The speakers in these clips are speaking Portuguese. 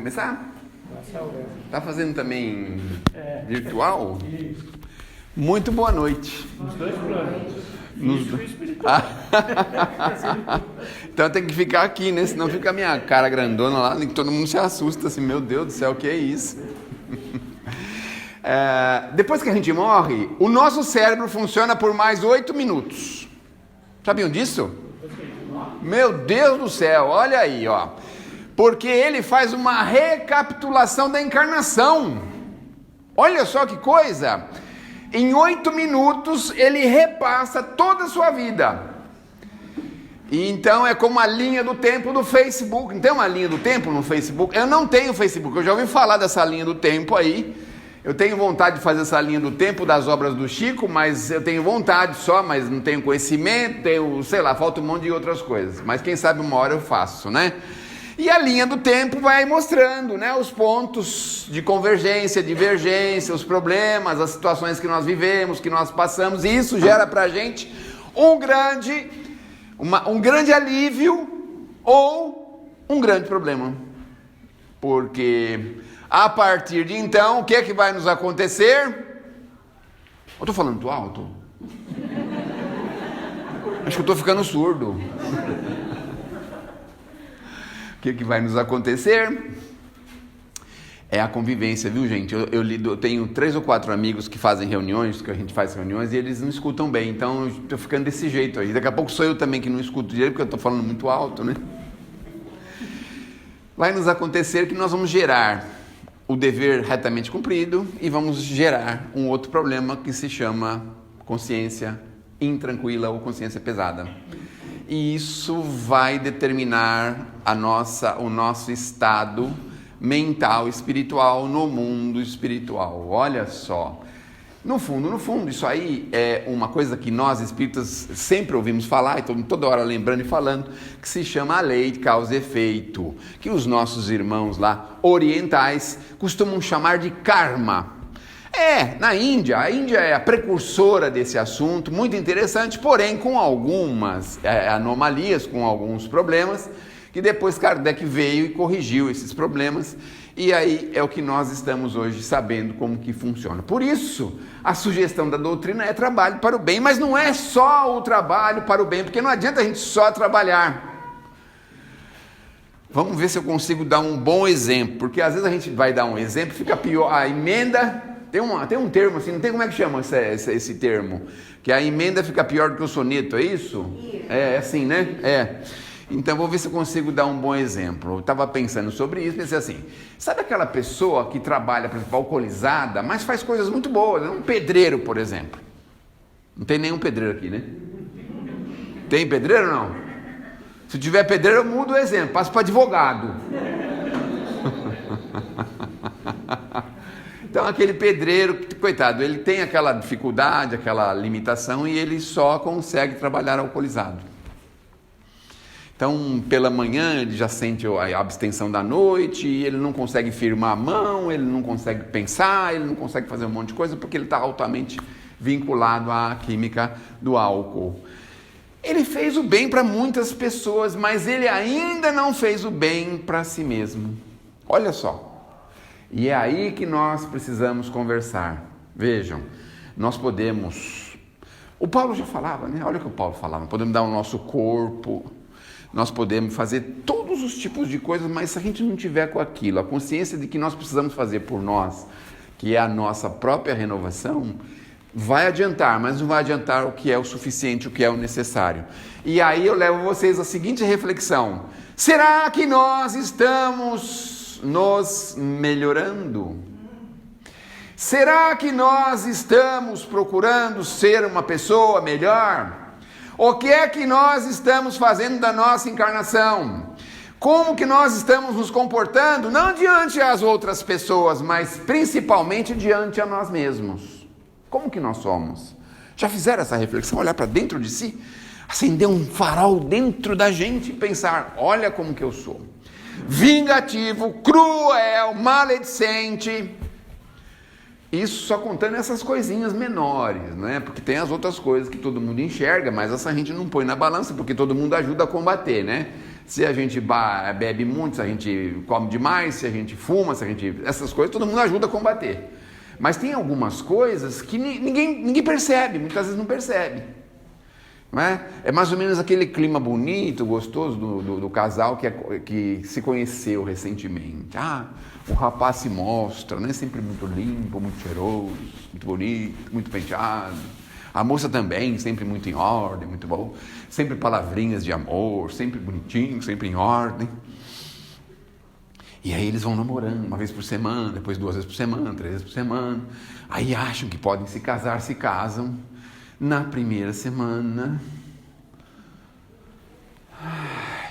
começar? Tá fazendo também virtual? Isso. Muito boa noite. Nos dois planos. Nos... espiritual. Então tem que ficar aqui, né? Senão fica a minha cara grandona lá e todo mundo se assusta assim, meu Deus do céu, o que é isso? Depois que a gente morre, o nosso cérebro funciona por mais 8 minutos. Sabiam disso? Meu Deus do céu, olha aí, ó. Porque ele faz uma recapitulação da encarnação. Olha só que coisa. Em 8 minutos ele repassa toda a sua vida. E então é como a linha do tempo do Facebook. Não tem uma linha do tempo no Facebook? Eu não tenho Facebook, eu já ouvi falar dessa linha do tempo aí. Eu tenho vontade de fazer essa linha do tempo das obras do Chico, mas eu tenho vontade só, mas não tenho conhecimento, sei lá, falta um monte de outras coisas. Mas quem sabe uma hora eu faço, né? E a linha do tempo vai mostrando, né, os pontos de convergência, divergência, os problemas, as situações que nós vivemos, que nós passamos, e isso gera pra gente um grande alívio ou um grande problema. Porque a partir de então, o que é que vai nos acontecer? Eu tô falando muito alto? Acho que eu tô ficando surdo. O que é que vai nos acontecer? É a convivência, viu, gente? Eu tenho 3 ou 4 amigos que fazem reuniões, que a gente faz reuniões, e eles não escutam bem, então eu tô ficando desse jeito aí. Daqui a pouco sou eu também que não escuto direito, porque eu tô falando muito alto, né? Vai nos acontecer que nós vamos gerar o dever retamente cumprido e vamos gerar um outro problema que se chama consciência intranquila ou consciência pesada. E isso vai determinar o nosso estado mental, espiritual no mundo espiritual. Olha só. No fundo, isso aí é uma coisa que nós espíritas sempre ouvimos falar, e toda hora lembrando e falando, que se chama a lei de causa e efeito, que os nossos irmãos lá orientais costumam chamar de karma. Na Índia, a Índia é a precursora desse assunto, muito interessante, porém com algumas anomalias, com alguns problemas, que depois Kardec veio e corrigiu esses problemas, e aí é o que nós estamos hoje sabendo como que funciona. Por isso, a sugestão da doutrina é trabalho para o bem, mas não é só o trabalho para o bem, porque não adianta a gente só trabalhar. Vamos ver se eu consigo dar um bom exemplo, porque às vezes a gente vai dar um exemplo, fica pior, a emenda... Tem um termo assim, não tem como é que chama esse termo? Que a emenda fica pior do que o soneto, é isso? É assim, né? Então vou ver se eu consigo dar um bom exemplo. Eu estava pensando sobre isso, pensei assim, sabe aquela pessoa que trabalha, por exemplo, alcoolizada, mas faz coisas muito boas, um pedreiro, por exemplo. Não tem nenhum pedreiro aqui, né? Tem pedreiro ou não? Se tiver pedreiro, eu mudo o exemplo, passo para advogado. Então aquele pedreiro, coitado, ele tem aquela dificuldade, aquela limitação e ele só consegue trabalhar alcoolizado. Então pela manhã ele já sente a abstenção da noite, e ele não consegue firmar a mão, ele não consegue pensar, ele não consegue fazer um monte de coisa porque ele está altamente vinculado à química do álcool. Ele fez o bem para muitas pessoas, mas ele ainda não fez o bem para si mesmo. Olha só. E é aí que nós precisamos conversar. Vejam, nós podemos... O Paulo já falava, né? Olha o que o Paulo falava. Podemos dar o nosso corpo, nós podemos fazer todos os tipos de coisas, mas se a gente não tiver com aquilo, a consciência de que nós precisamos fazer por nós, que é a nossa própria renovação, vai adiantar, mas não vai adiantar o que é o suficiente, o que é o necessário. E aí eu levo vocês à seguinte reflexão. Será que nós estamos nos melhorando? Será que nós estamos procurando ser uma pessoa melhor? O que é que nós estamos fazendo da nossa encarnação? Como que nós estamos nos comportando, não diante as outras pessoas, mas principalmente diante a nós mesmos? Como que nós somos? Já fizeram essa reflexão? Olhar para dentro de si? Acender um farol dentro da gente e pensar, olha como que eu sou. Vingativo, cruel, maledicente. Isso só contando essas coisinhas menores, né? Porque tem as outras coisas que todo mundo enxerga, mas essa gente não põe na balança, porque todo mundo ajuda a combater, né? se a gente bebe muito, se a gente come demais, se a gente fuma, essas coisas, todo mundo ajuda a combater. Mas tem algumas coisas que ninguém percebe, muitas vezes não percebe. Não é? É mais ou menos aquele clima bonito, gostoso do casal que se conheceu recentemente. O rapaz se mostra, né? Sempre muito limpo, muito cheiroso, muito bonito, muito penteado. A moça também, sempre muito em ordem, muito bom. Sempre palavrinhas de amor, sempre bonitinho, sempre em ordem. E aí eles vão namorando, uma vez por semana, depois 2 vezes por semana, 3 vezes por semana. Aí acham que podem se casar, se casam. Na primeira semana,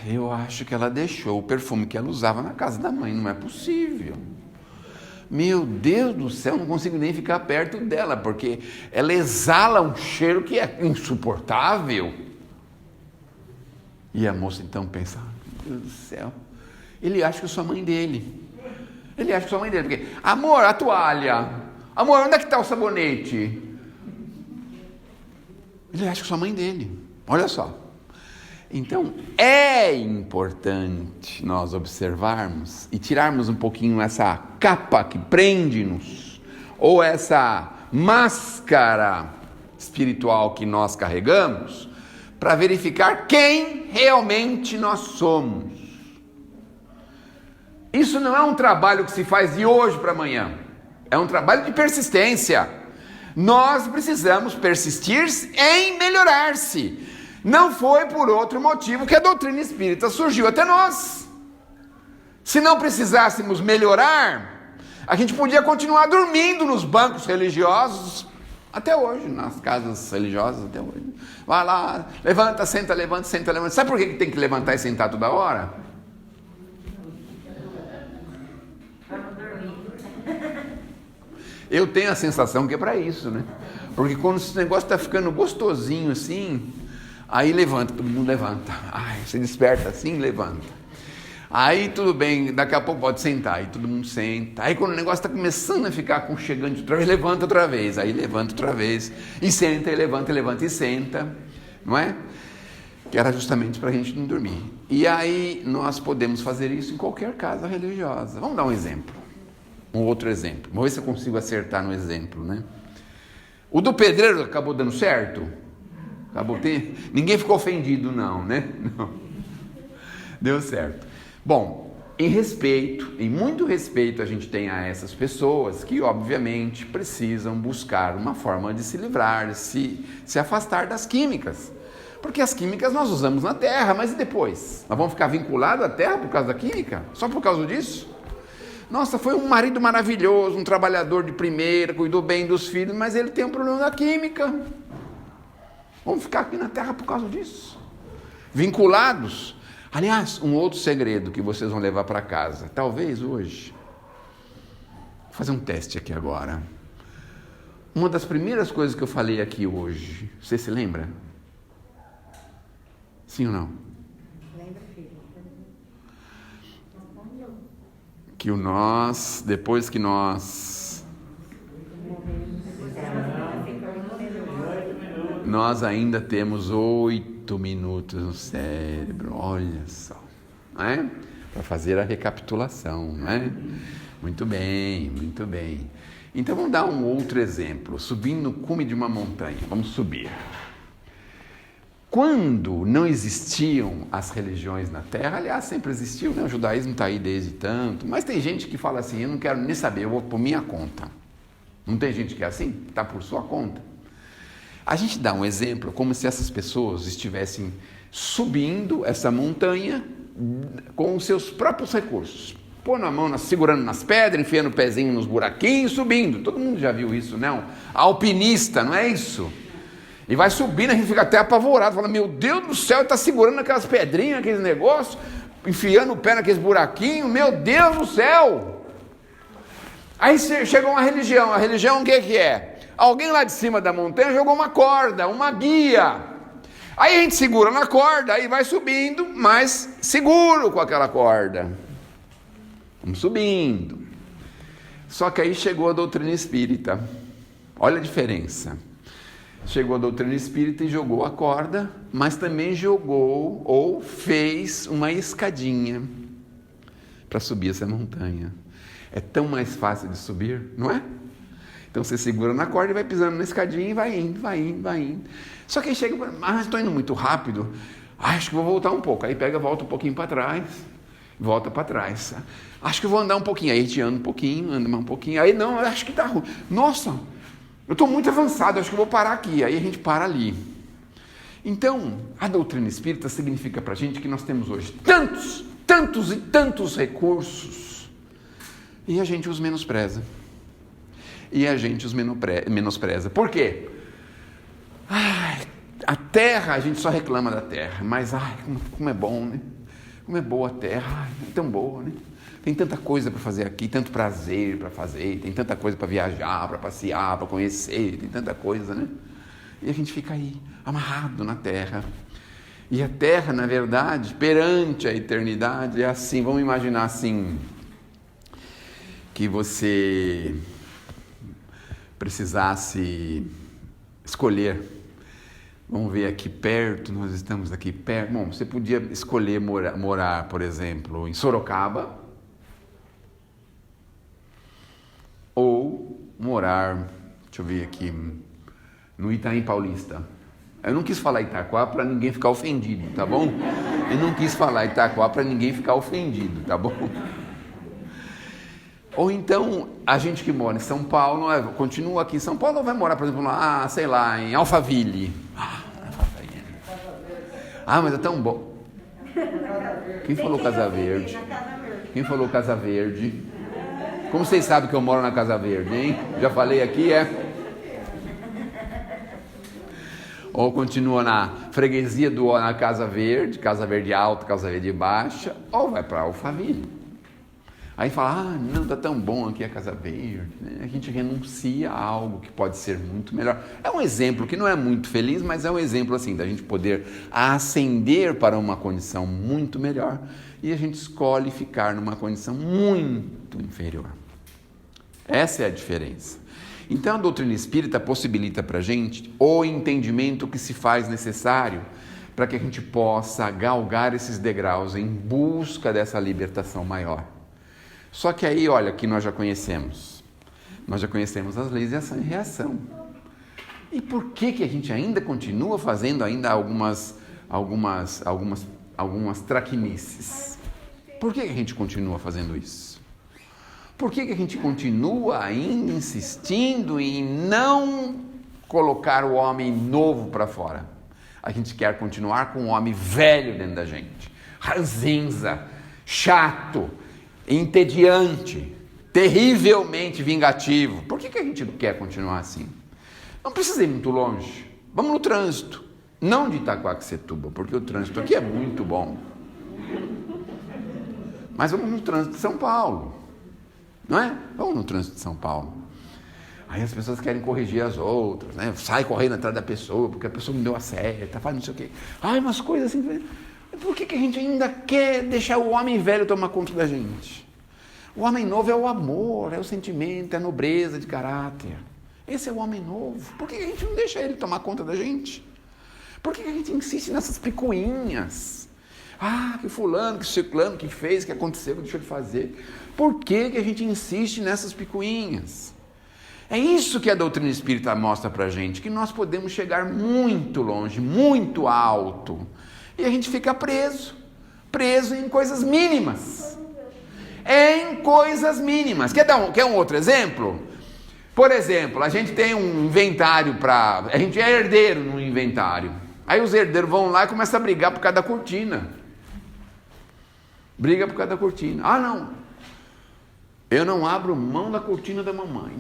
eu acho que ela deixou o perfume que ela usava na casa da mãe, não é possível. Meu Deus do céu, não consigo nem ficar perto dela, porque ela exala um cheiro que é insuportável. E a moça então pensa, meu Deus do céu, ele acha que eu sou a mãe dele. Ele acha que eu sou a mãe dele, porque, amor, a toalha. Amor, onde é que está o sabonete? Ele acha que eu sou a mãe dele. Olha só. Então, é importante nós observarmos e tirarmos um pouquinho essa capa que prende-nos, ou essa máscara espiritual que nós carregamos, para verificar quem realmente nós somos. Isso não é um trabalho que se faz de hoje para amanhã. É um trabalho de persistência. Nós precisamos persistir em melhorar-se. Não foi por outro motivo que a doutrina espírita surgiu até nós. Se não precisássemos melhorar, a gente podia continuar dormindo nos bancos religiosos até hoje, nas casas religiosas até hoje. Vai lá, levanta, senta, levanta, senta, levanta. Sabe por que tem que levantar e sentar toda hora? Eu tenho a sensação que é para isso, né? Porque quando esse negócio está ficando gostosinho assim, aí levanta, todo mundo levanta. Você desperta assim, levanta. Aí tudo bem, daqui a pouco pode sentar, aí todo mundo senta. Aí quando o negócio está começando a ficar aconchegante outra vez, levanta outra vez. Aí levanta outra vez, e senta, e levanta e senta, não é? Que era justamente para a gente não dormir. E aí nós podemos fazer isso em qualquer casa religiosa. Vamos dar um exemplo. Um outro exemplo. Vamos ver se eu consigo acertar no exemplo, né? O do pedreiro acabou dando certo? Ninguém ficou ofendido, não, né? Não. Deu certo. Bom, em muito respeito a gente tem a essas pessoas que, obviamente, precisam buscar uma forma de se livrar, se afastar das químicas. Porque as químicas nós usamos na terra, mas e depois? Nós vamos ficar vinculados à terra por causa da química? Só por causa disso? Nossa, foi um marido maravilhoso, um trabalhador de primeira, cuidou bem dos filhos, mas ele tem um problema da química. Vamos ficar aqui na terra por causa disso? Vinculados? Aliás, um outro segredo que vocês vão levar para casa, talvez hoje. Vou fazer um teste aqui agora. Uma das primeiras coisas que eu falei aqui hoje, você se lembra? Sim ou não? Lembra, filho? Que depois que nós ainda temos 8 minutos no cérebro, olha só, não é? Para fazer a recapitulação, não é? Muito bem, muito bem. Então vamos dar um outro exemplo, subindo no cume de uma montanha, vamos subir. Quando não existiam as religiões na Terra, aliás, sempre existiu, né? O judaísmo está aí desde tanto, mas tem gente que fala assim, eu não quero nem saber, eu vou por minha conta. Não tem gente que é assim? Está por sua conta. A gente dá um exemplo como se essas pessoas estivessem subindo essa montanha com os seus próprios recursos. Pondo a mão, segurando nas pedras, enfiando o pezinho nos buraquinhos, subindo. Todo mundo já viu isso, não? Alpinista, não é isso? E vai subindo, a gente fica até apavorado, fala, meu Deus do céu, ele está segurando aquelas pedrinhas, aqueles negócios, enfiando o pé naqueles buraquinhos, meu Deus do céu. Aí chegou uma religião, a religião o que é? Alguém lá de cima da montanha jogou uma corda, uma guia. Aí a gente segura na corda, aí vai subindo, mas seguro com aquela corda. Vamos subindo. Só que aí chegou a doutrina espírita. Olha a diferença. chegou a doutrina espírita e jogou a corda, mas também jogou ou fez uma escadinha para subir essa montanha. É tão mais fácil de subir, não é? Então você segura na corda e vai pisando na escadinha e vai indo, vai indo, vai indo. Só que aí chega, estou indo muito rápido, acho que vou voltar um pouco. Aí pega, volta um pouquinho para trás, volta para trás. Acho que vou andar um pouquinho, aí a gente anda um pouquinho, anda mais um pouquinho. Aí não, acho que está ruim. Nossa, eu estou muito avançado, acho que vou parar aqui. Aí a gente para ali. Então, a doutrina espírita significa para a gente que nós temos hoje tantos e tantos recursos, e a gente os menospreza. E a gente os menospreza. Por quê? A terra, a gente só reclama da terra, mas como é bom, né? Como é boa a terra, é tão boa, né? Tem tanta coisa para fazer aqui, tanto prazer para fazer, tem tanta coisa para viajar, para passear, para conhecer, tem tanta coisa, né? E a gente fica aí, amarrado na terra. E a terra, na verdade, perante a eternidade, é assim, vamos imaginar assim, que você precisasse escolher. Vamos ver aqui perto, nós estamos aqui perto. Bom, você podia escolher morar, por exemplo, em Sorocaba, ou morar, deixa eu ver aqui, no Itaim Paulista. Eu não quis falar Itaquá para ninguém ficar ofendido, tá bom? Eu não quis falar Itaquá para ninguém ficar ofendido, tá bom? Ou então, a gente que mora em São Paulo, continua aqui em São Paulo, ou vai morar, por exemplo, lá, sei lá, em Alphaville. Mas é tão bom. Quem falou Casa Verde? Quem falou Casa Verde? Como vocês sabem que eu moro na Casa Verde, hein? Já falei aqui, Ou continua na freguesia na Casa Verde Alta, Casa Verde Baixa, ou vai para Alphaville. Aí fala, não, está tão bom aqui a Casa Verde, né? A gente renuncia a algo que pode ser muito melhor. É um exemplo que não é muito feliz, mas é um exemplo assim, da gente poder ascender para uma condição muito melhor, e a gente escolhe ficar numa condição muito inferior. Essa é a diferença. Então a doutrina espírita possibilita para a gente o entendimento que se faz necessário para que a gente possa galgar esses degraus em busca dessa libertação maior. Só que aí, olha, que nós já conhecemos as leis de ação e reação. E por que a gente ainda continua fazendo algumas traquinices? Por que a gente continua fazendo isso? Por que a gente continua ainda insistindo em não colocar o homem novo para fora? A gente quer continuar com o homem velho dentro da gente, ranzinza, chato, entediante, terrivelmente vingativo. Por que a gente quer continuar assim? Não precisa ir muito longe. Vamos no trânsito. Não de Itaquaquecetuba, porque o trânsito aqui é muito bom. Mas vamos no trânsito de São Paulo. Não é? Vamos no trânsito de São Paulo. Aí as pessoas querem corrigir as outras, né? Sai correndo atrás da pessoa, porque a pessoa não deu a certa, faz não sei o quê. Umas coisas assim. Por que a gente ainda quer deixar o homem velho tomar conta da gente? O homem novo é o amor, é o sentimento, é a nobreza de caráter. Esse é o homem novo. Por que a gente não deixa ele tomar conta da gente? Por que a gente insiste nessas picuinhas? Que fulano, que ciclano, que fez, que aconteceu, que deixou de fazer. Por que a gente insiste nessas picuinhas? É isso que a doutrina espírita mostra pra gente, que nós podemos chegar muito longe, muito alto, e a gente fica preso em coisas mínimas. Em coisas mínimas. Quer um outro exemplo? Por exemplo, a gente tem um inventário a gente é herdeiro num inventário. Aí os herdeiros vão lá e começam a brigar por causa da cortina. Briga por causa da cortina. Não, eu não abro mão da cortina da mamãe.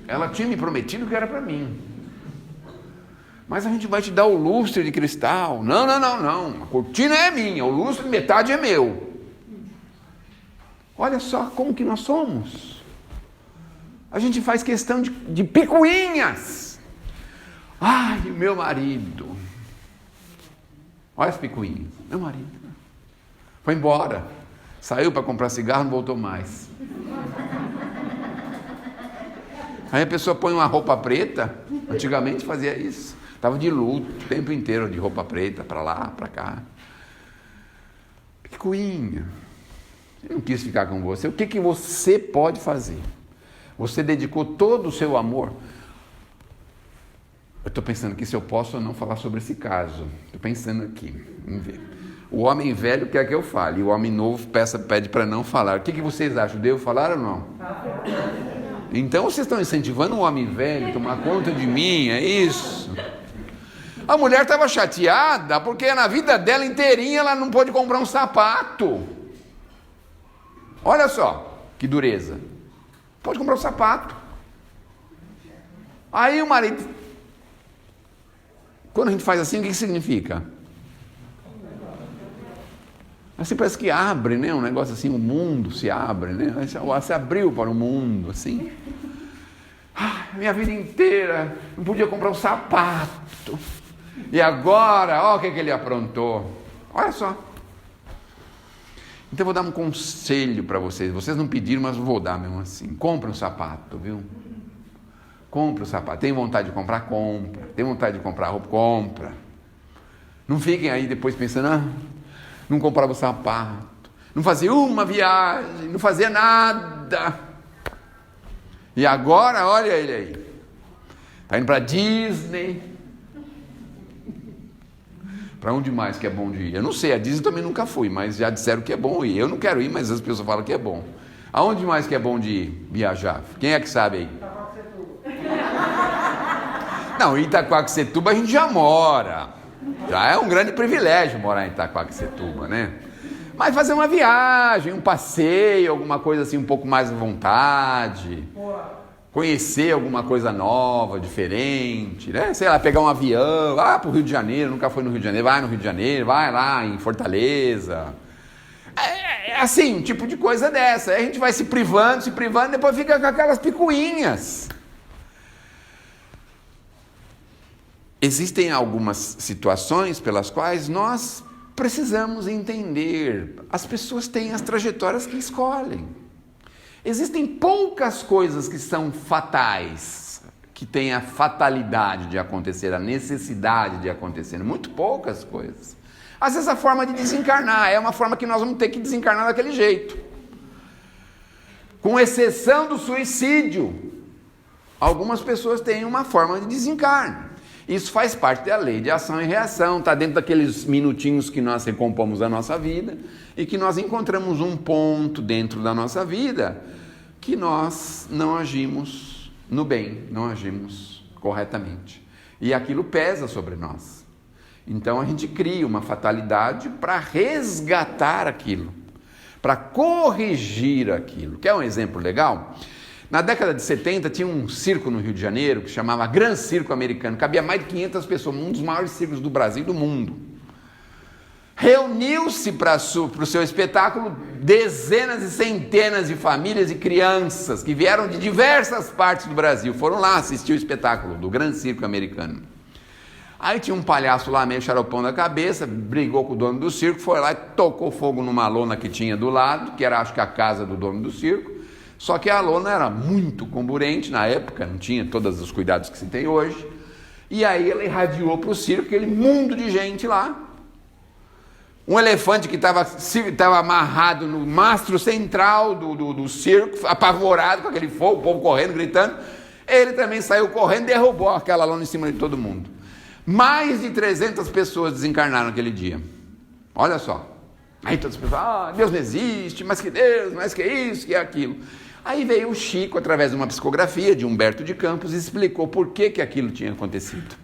Ela tinha me prometido que era para mim. Mas a gente vai te dar o lustre de cristal. Não. A cortina é minha, o lustre metade é meu. Olha só como que nós somos. A gente faz questão de picuinhas. Meu marido. Olha as picuinhas. Meu marido. Foi embora. Saiu para comprar cigarro, não voltou mais. Aí a pessoa põe uma roupa preta. Antigamente fazia isso. Estava de luto o tempo inteiro, de roupa preta, para lá, para cá. Picuinha. Eu não quis ficar com você. O que você pode fazer? Você dedicou todo o seu amor. Eu estou pensando aqui se eu posso ou não falar sobre esse caso. Estou pensando aqui. Vamos ver. O homem velho quer que eu fale. E o homem novo pede para não falar. O que vocês acham? Devo falar ou não? Então vocês estão incentivando o homem velho a tomar conta de mim, é isso? A mulher estava chateada porque na vida dela inteirinha ela não pôde comprar um sapato. Olha só, que dureza. Pode comprar um sapato. Aí o marido... Quando a gente faz assim, o que significa? Assim parece que abre, né? Um negócio assim, o mundo se abre, né? Se abriu para o mundo, assim. Minha vida inteira não podia comprar um sapato. E agora, olha o que ele aprontou. Olha só. Então eu vou dar um conselho para vocês. Vocês não pediram, mas eu vou dar mesmo assim. Compre um sapato, viu? Compre um sapato. Tem vontade de comprar? Compra. Tem vontade de comprar roupa? Compra. Não fiquem aí depois pensando, não comprava o sapato, não fazia uma viagem, não fazia nada. E agora, olha ele aí. Está indo para Disney. Para onde mais que é bom de ir? Eu não sei, a Disney também nunca fui, mas já disseram que é bom ir. Eu não quero ir, mas as pessoas falam que é bom. Aonde mais que é bom de ir, viajar? Quem é que sabe aí? Não, em Itaquaquecetuba a gente já mora. Já é um grande privilégio morar em Itaquaquecetuba, né? Mas fazer uma viagem, um passeio, alguma coisa assim um pouco mais à vontade. Conhecer alguma coisa nova, diferente, né? Sei lá, pegar um avião, para o Rio de Janeiro, nunca foi no Rio de Janeiro, vai no Rio de Janeiro, vai lá em Fortaleza. É assim, um tipo de coisa dessa. Aí a gente vai se privando, depois fica com aquelas picuinhas. Existem algumas situações pelas quais nós precisamos entender. As pessoas têm as trajetórias que escolhem. Existem poucas coisas que são fatais, que têm a fatalidade de acontecer, a necessidade de acontecer. Muito poucas coisas. Às vezes a forma de desencarnar é uma forma que nós vamos ter que desencarnar daquele jeito. Com exceção do suicídio, algumas pessoas têm uma forma de desencarne. Isso faz parte da lei de ação e reação, está dentro daqueles minutinhos que nós recompomos a nossa vida e que nós encontramos um ponto dentro da nossa vida que nós não agimos no bem, não agimos corretamente. E aquilo pesa sobre nós. Então a gente cria uma fatalidade para resgatar aquilo, para corrigir aquilo. Quer um exemplo legal? Na década de 70 tinha um circo no Rio de Janeiro que chamava Gran Circo Americano, cabia mais de 500 pessoas, um dos maiores circos do Brasil e do mundo. Reuniu-se para o seu espetáculo dezenas e centenas de famílias e crianças que vieram de diversas partes do Brasil, foram lá assistir o espetáculo do Gran Circo Americano. Aí tinha um palhaço lá meio xaropão da cabeça, brigou com o dono do circo, foi lá e tocou fogo numa lona que tinha do lado, que era acho que a casa do dono do circo. Só que a lona era muito comburente na época, não tinha todos os cuidados que se tem hoje. E aí ela irradiou para o circo aquele mundo de gente lá. Um elefante que estava amarrado no mastro central do circo, apavorado com aquele fogo, o povo correndo, gritando. Ele também saiu correndo e derrubou aquela lona em cima de todo mundo. Mais de 300 pessoas desencarnaram naquele dia. Olha só. Aí todas as pessoas, Deus não existe, mas que Deus, mas que isso, que aquilo. Aí veio o Chico, através de uma psicografia de Humberto de Campos, e explicou por que aquilo tinha acontecido.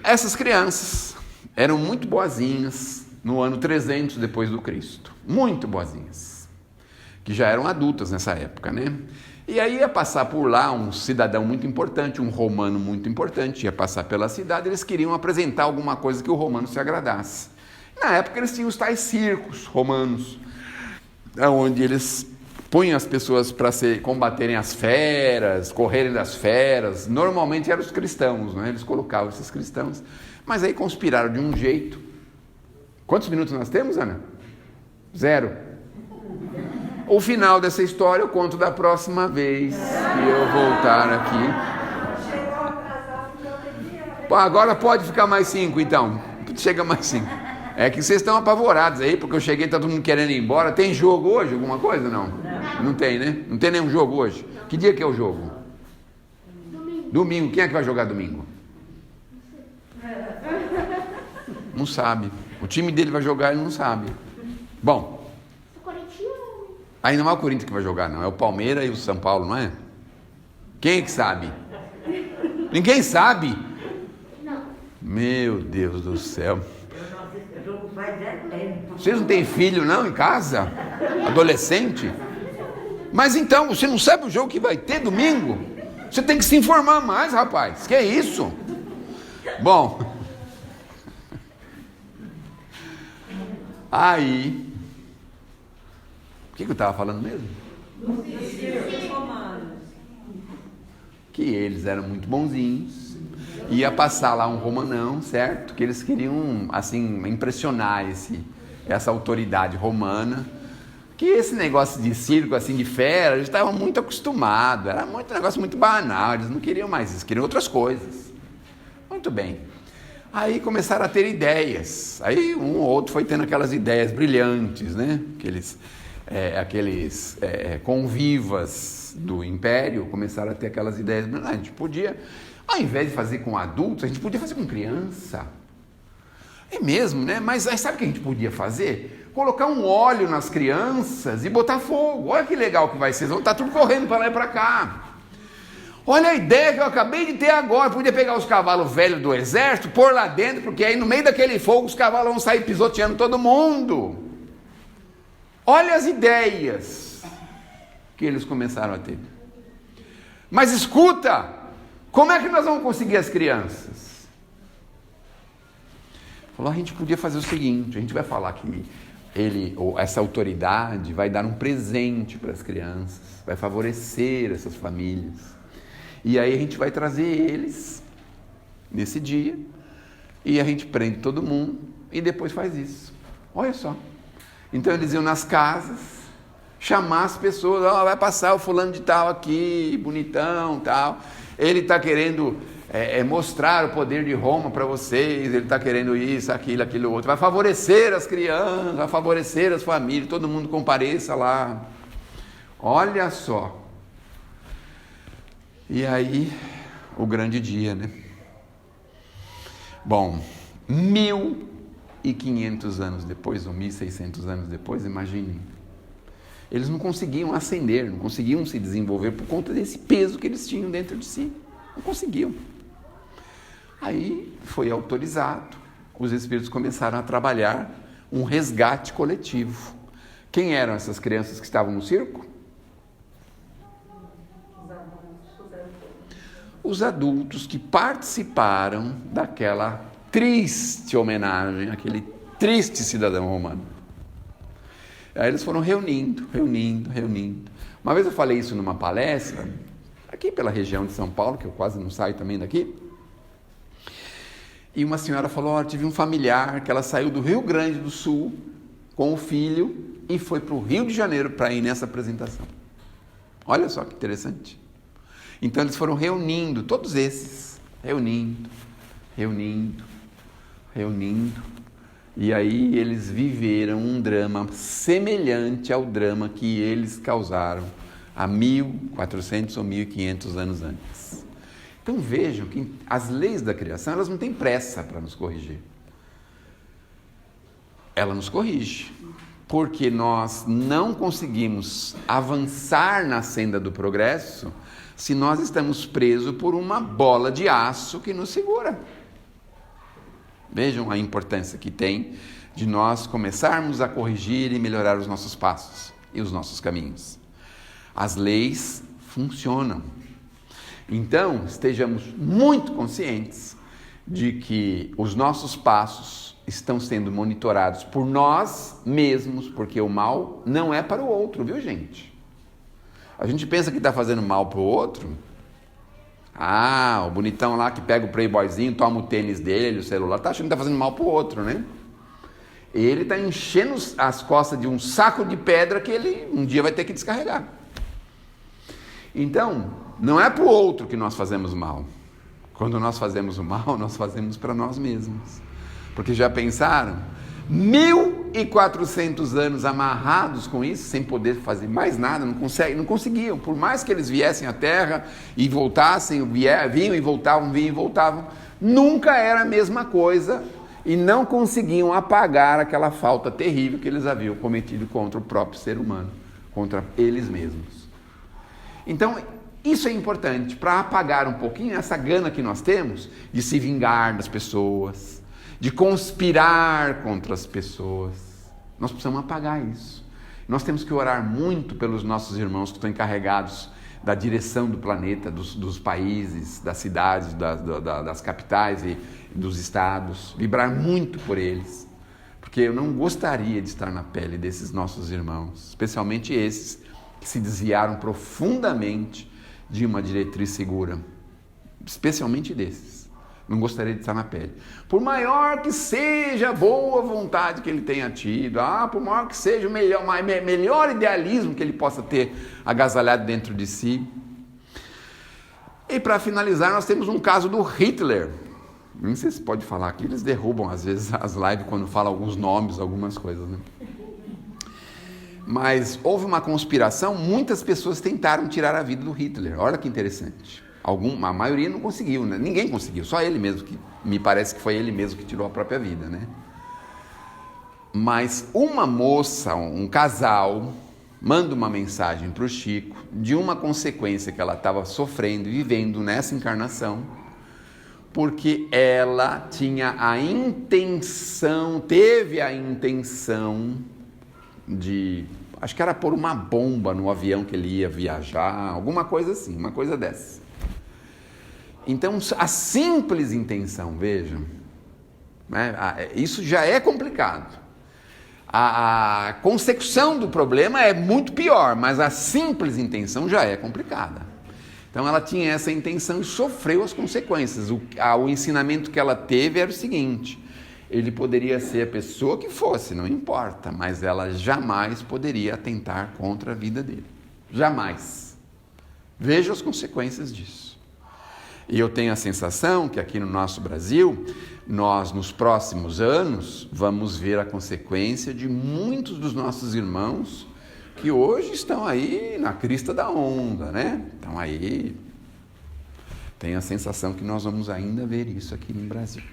Essas crianças eram muito boazinhas no ano 300 depois do Cristo. Muito boazinhas. Que já eram adultas nessa época, né? E aí ia passar por lá um cidadão muito importante, um romano muito importante, ia passar pela cidade, eles queriam apresentar alguma coisa que o romano se agradasse. Na época eles tinham os tais circos romanos, onde eles punham as pessoas para combaterem as feras, correrem das feras. Normalmente eram os cristãos, né? Eles colocavam esses cristãos. Mas aí conspiraram de um jeito. Quantos minutos nós temos, Ana? 0. O final dessa história eu conto da próxima vez que eu voltar aqui. Pô, agora pode ficar mais 5, então. Chega mais 5. É que vocês estão apavorados aí, porque eu cheguei e tá todo mundo querendo ir embora. Tem jogo hoje, alguma coisa? Não? Não tem, né? Não tem nenhum jogo hoje. Que dia que é o jogo? Domingo. Quem é que vai jogar domingo? Não sabe. O time dele vai jogar, ele não sabe. Bom. Aí não é o Corinthians que vai jogar, não. É o Palmeiras e o São Paulo, não é? Quem é que sabe? Ninguém sabe? Não. Meu Deus do céu. Vocês não têm filho, não, em casa? Adolescente? Mas então, você não sabe o jogo que vai ter domingo? Você tem que se informar mais, rapaz. Que é isso? Bom. Aí. O que eu estava falando mesmo? Que eles eram muito bonzinhos. Ia passar lá um romanão, certo? Que eles queriam, assim, impressionar essa autoridade romana. Que esse negócio de circo, assim, de fera, eles estavam muito acostumados. Era um negócio muito banal, eles não queriam mais isso, queriam outras coisas. Muito bem. Aí começaram a ter ideias. Aí um ou outro foi tendo aquelas ideias brilhantes, né? Aqueles convivas do império começaram a ter aquelas ideias brilhantes. A gente podia, ao invés de fazer com adultos, a gente podia fazer com criança. É mesmo, né? Mas aí sabe o que a gente podia fazer? Colocar um óleo nas crianças e botar fogo. Olha que legal que vai ser. Eles vão estar tudo correndo para lá e para cá. Olha a ideia que eu acabei de ter agora. Podia pegar os cavalos velhos do exército, pôr lá dentro, porque aí no meio daquele fogo os cavalos vão sair pisoteando todo mundo. Olha as ideias que eles começaram a ter. Mas escuta, como é que nós vamos conseguir as crianças? Falou, a gente podia fazer o seguinte, a gente vai falar que essa autoridade vai dar um presente para as crianças, vai favorecer essas famílias. E aí a gente vai trazer eles nesse dia e a gente prende todo mundo e depois faz isso. Olha só. Então eles iam nas casas, chamar as pessoas, vai passar o fulano de tal aqui, bonitão, tal. Ele está querendo mostrar o poder de Roma para vocês, ele está querendo isso, aquilo, outro. Vai favorecer as crianças, vai favorecer as famílias, todo mundo compareça lá. Olha só. E aí, o grande dia, né? Bom, 1.500 anos depois, ou 1.600 anos depois, imaginem. Eles não conseguiam ascender, não conseguiam se desenvolver por conta desse peso que eles tinham dentro de si. Não conseguiam. Aí foi autorizado, os espíritos começaram a trabalhar um resgate coletivo. Quem eram essas crianças que estavam no circo? Os adultos que participaram daquela triste homenagem, aquele triste cidadão romano. Aí eles foram reunindo. Uma vez eu falei isso numa palestra, aqui pela região de São Paulo, que eu quase não saio também daqui. E uma senhora falou, tive um familiar que ela saiu do Rio Grande do Sul com o filho e foi para o Rio de Janeiro para ir nessa apresentação. Olha só que interessante. Então eles foram reunindo, todos esses, reunindo. E aí eles viveram um drama semelhante ao drama que eles causaram há 1.400 ou 1.500 anos antes. Então vejam que as leis da criação, elas não têm pressa para nos corrigir. Ela nos corrige, porque nós não conseguimos avançar na senda do progresso se nós estamos presos por uma bola de aço que nos segura. Vejam a importância que tem de nós começarmos a corrigir e melhorar os nossos passos e os nossos caminhos. As leis funcionam. Então, estejamos muito conscientes de que os nossos passos estão sendo monitorados por nós mesmos, porque o mal não é para o outro, viu, gente? A gente pensa que está fazendo mal para o outro. O bonitão lá que pega o playboyzinho, toma o tênis dele, o celular, está achando que está fazendo mal para o outro, né? Ele está enchendo as costas de um saco de pedra que ele um dia vai ter que descarregar. Então, não é para o outro que nós fazemos mal. Quando nós fazemos o mal, nós fazemos para nós mesmos. Porque já pensaram? 1.400 anos amarrados com isso, sem poder fazer mais nada, não conseguiam. Por mais que eles viessem à Terra e voltassem, vinham e voltavam, nunca era a mesma coisa e não conseguiam apagar aquela falta terrível que eles haviam cometido contra o próprio ser humano, contra eles mesmos. Então, isso é importante para apagar um pouquinho essa gana que nós temos de se vingar das pessoas, de conspirar contra as pessoas. Nós precisamos apagar isso. Nós temos que orar muito pelos nossos irmãos que estão encarregados da direção do planeta, dos países, das cidades, das capitais e dos estados. Vibrar muito por eles, porque eu não gostaria de estar na pele desses nossos irmãos, especialmente esses que se desviaram profundamente de uma diretriz segura, especialmente desses. Não gostaria de estar na pele. Por maior que seja a boa vontade que ele tenha tido, por maior que seja o melhor idealismo que ele possa ter agasalhado dentro de si. E para finalizar, nós temos um caso do Hitler. Não sei se pode falar aqui, eles derrubam às vezes as lives quando falam alguns nomes, algumas coisas, né? Mas houve uma conspiração, muitas pessoas tentaram tirar a vida do Hitler. Olha que interessante. A maioria não conseguiu, né? Ninguém conseguiu, só ele mesmo, que me parece que foi ele mesmo que tirou a própria vida, né? Mas uma moça, um casal, manda uma mensagem para o Chico de uma consequência que ela estava sofrendo e vivendo nessa encarnação, porque ela teve a intenção de, acho que era pôr uma bomba no avião que ele ia viajar, alguma coisa assim, uma coisa dessa. Então, a simples intenção, vejam, né, isso já é complicado. A consecução do problema é muito pior, mas a simples intenção já é complicada. Então, ela tinha essa intenção e sofreu as consequências. O ensinamento que ela teve era o seguinte: ele poderia ser a pessoa que fosse, não importa, mas ela jamais poderia atentar contra a vida dele. Jamais. Veja as consequências disso. E eu tenho a sensação que aqui no nosso Brasil, nós nos próximos anos vamos ver a consequência de muitos dos nossos irmãos que hoje estão aí na crista da onda, né? Estão aí. Tenho a sensação que nós vamos ainda ver isso aqui no Brasil.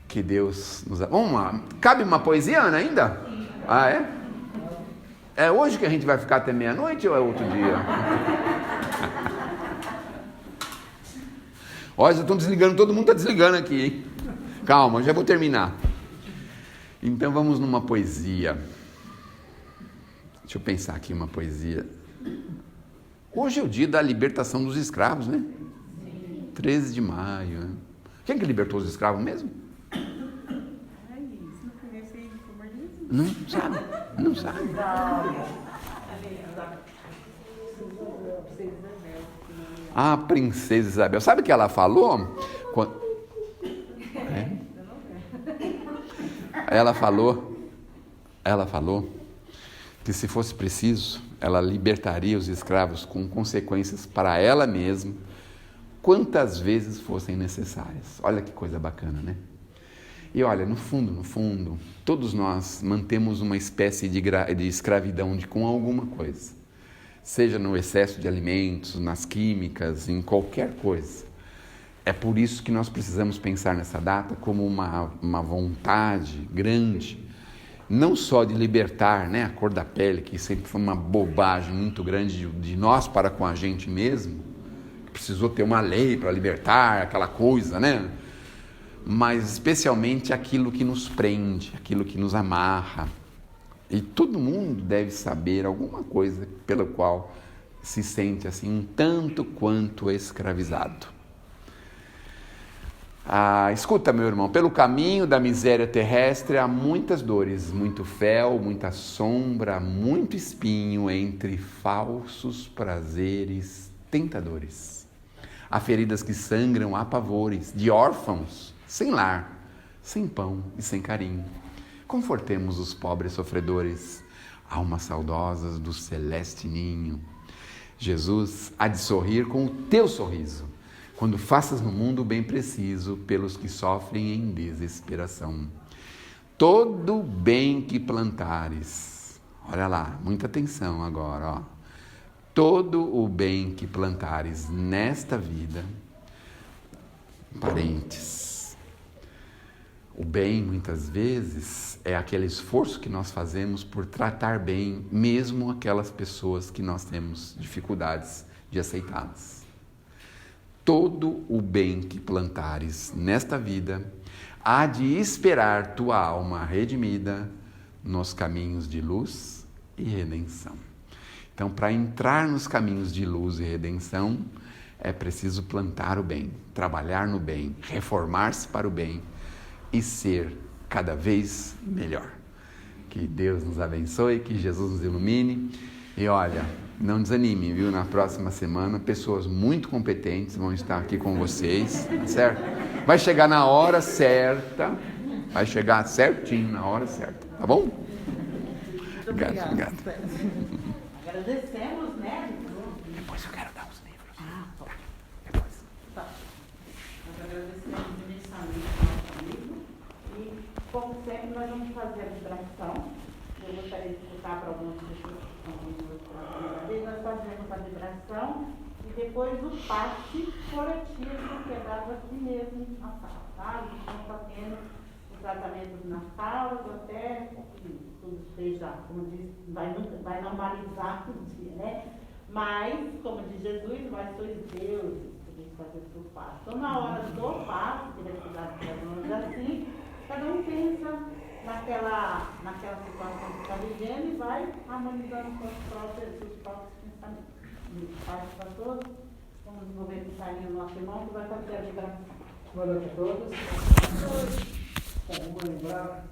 Que Deus nos... Vamos lá. Cabe uma poesia, Ana, ainda? Ah, é? É hoje que a gente vai ficar até meia-noite ou é outro dia? Olha, já estão desligando, todo mundo está desligando aqui, hein? Calma, já vou terminar. Então vamos numa poesia. Deixa eu pensar aqui uma poesia. Hoje é o dia da libertação dos escravos, né? 13 de maio. Né? Quem que libertou os escravos mesmo? Não sabe? Não sabe? A princesa Isabel. Sabe o que ela falou? Ela falou que se fosse preciso, ela libertaria os escravos com consequências para ela mesma, quantas vezes fossem necessárias. Olha que coisa bacana, né? E olha, no fundo, todos nós mantemos uma espécie de escravidão com alguma coisa. Seja no excesso de alimentos, nas químicas, em qualquer coisa. É por isso que nós precisamos pensar nessa data como uma vontade grande, não só de libertar, né, a cor da pele, que sempre foi uma bobagem muito grande de nós para com a gente mesmo, precisou ter uma lei para libertar aquela coisa, né? Mas especialmente aquilo que nos prende, aquilo que nos amarra. E todo mundo deve saber alguma coisa pela qual se sente assim um tanto quanto escravizado. Escuta, meu irmão, pelo caminho da miséria terrestre há muitas dores, muito fel, muita sombra, muito espinho entre falsos prazeres tentadores. Há feridas que sangram, há pavores de órfãos, sem lar, sem pão e sem carinho. Confortemos os pobres sofredores, almas saudosas do celeste ninho. Jesus há de sorrir com o teu sorriso, quando faças no mundo o bem preciso pelos que sofrem em desesperação. Todo bem que plantares, olha lá, muita atenção agora, ó. Todo o bem que plantares nesta vida, parênteses, o bem muitas vezes é aquele esforço que nós fazemos por tratar bem mesmo aquelas pessoas que nós temos dificuldades de aceitá-las. Todo o bem que plantares nesta vida, há de esperar tua alma redimida nos caminhos de luz e redenção. Então, para entrar nos caminhos de luz e redenção, é preciso plantar o bem, trabalhar no bem, reformar-se para o bem e ser cada vez melhor. Que Deus nos abençoe, que Jesus nos ilumine. E olha, não desanime, viu? Na próxima semana, pessoas muito competentes vão estar aqui com vocês, certo? Vai chegar na hora certa, vai chegar certinho na hora certa, tá bom? Muito obrigado. Agradecemos, né? Depois eu quero dar os livros. Tá. Depois. Tá. Nós agradecemos imensamente ao nosso amigo e, como sempre, nós vamos fazer a vibração. Eu gostaria de explicar para algumas pessoas que estão vindo. Nós fazemos a vibração e depois o passe coletivo que é dado aqui mesmo na sala, tá? Eles estão fazendo o tratamento nas salas até que tudo esteja, como diz, vai normalizar o dia, né? Mas, como diz Jesus, mas sois deuses, podemos fazer o passe. Então, na hora do passe, que vai cuidar de assim, cada um pensa naquela situação que está vivendo e vai harmonizando com os próprios pensamentos. Paz para todos. Vamos desenvolver com carinho o nosso irmão que vai fazer a vibração. Boa noite a todos. Vamos lembrar